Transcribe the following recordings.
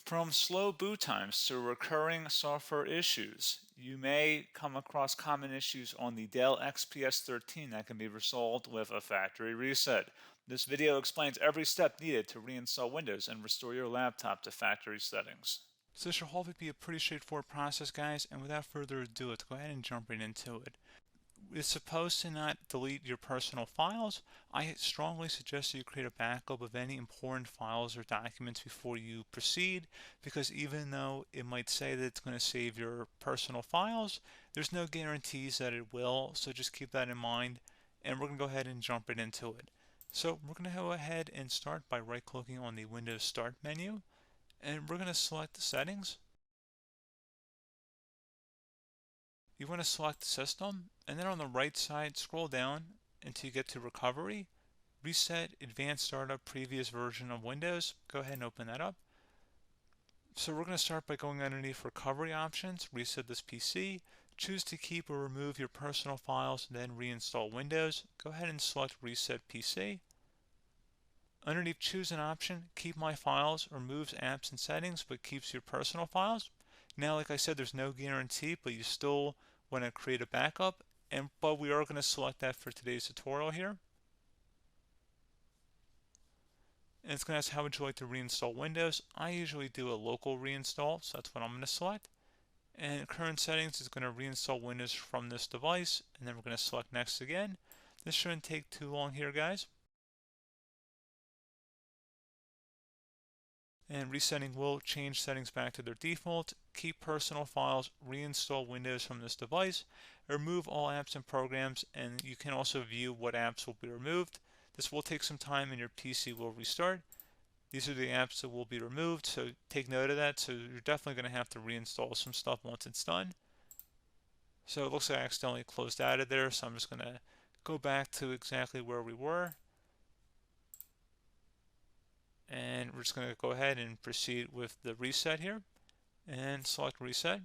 From slow boot times to recurring software issues, you may come across common issues on the Dell XPS 13 that can be resolved with a factory reset. This video explains every step needed to reinstall Windows and restore your laptop to factory settings. So this should hopefully be a pretty straightforward process, guys, and without further ado, let's go ahead and jump right into it. It's supposed to not delete your personal files. I strongly suggest you create a backup of any important files or documents before you proceed, because even though it might say that it's going to save your personal files, there's no guarantees that it will, so just keep that in mind, and we're going to go ahead and jump right into it. So we're going to go ahead and start by right-clicking on the Windows Start menu, and we're going to select the settings. You want to select System, and then on the right side, scroll down until you get to Recovery. Reset Advanced Startup Previous Version of Windows. Go ahead and open that up. So we're going to start by going underneath Recovery Options, reset this PC, choose to keep or remove your personal files, then reinstall Windows. Go ahead and select Reset PC. Underneath Choose an option, Keep My Files removes apps and settings but keeps your personal files. Now, like I said, there's no guarantee, but you still want to create a backup, but we are going to select that for today's tutorial here. And it's going to ask how would you like to reinstall Windows. I usually do a local reinstall, so that's what I'm going to select. And current settings is going to reinstall Windows from this device, and then we're going to select Next again. This shouldn't take too long here, guys. And resetting will change settings back to their default, keep personal files, reinstall Windows from this device, remove all apps and programs, and you can also view what apps will be removed. This will take some time and your PC will restart. These are the apps that will be removed, so take note of that. So you're definitely going to have to reinstall some stuff once it's done. So it looks like I accidentally closed out of there, so I'm just going to go back to exactly where we were. And we're just going to go ahead and proceed with the reset here and select reset.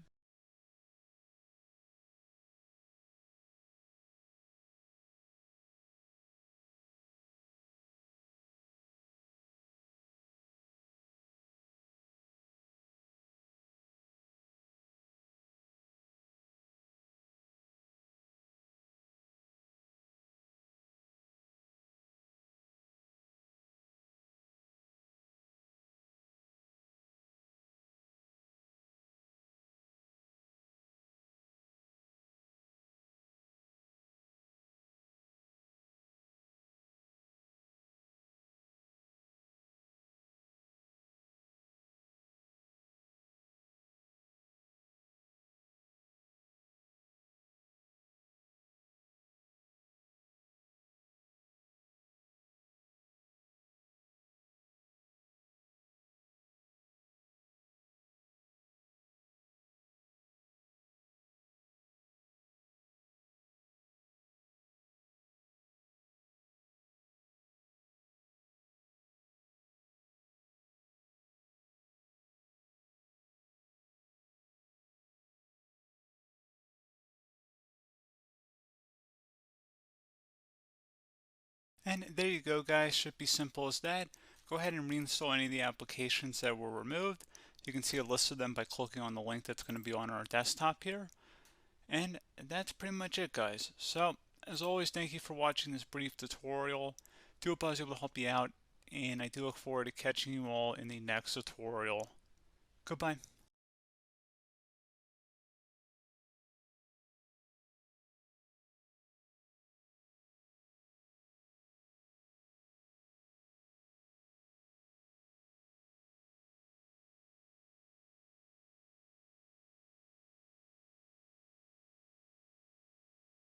And there you go, guys. Should be simple as that. Go ahead and reinstall any of the applications that were removed. You can see a list of them by clicking on the link that's going to be on our desktop here. And that's pretty much it, guys. So, as always, thank you for watching this brief tutorial. Do hope I was able to help you out, and I do look forward to catching you all in the next tutorial. Goodbye.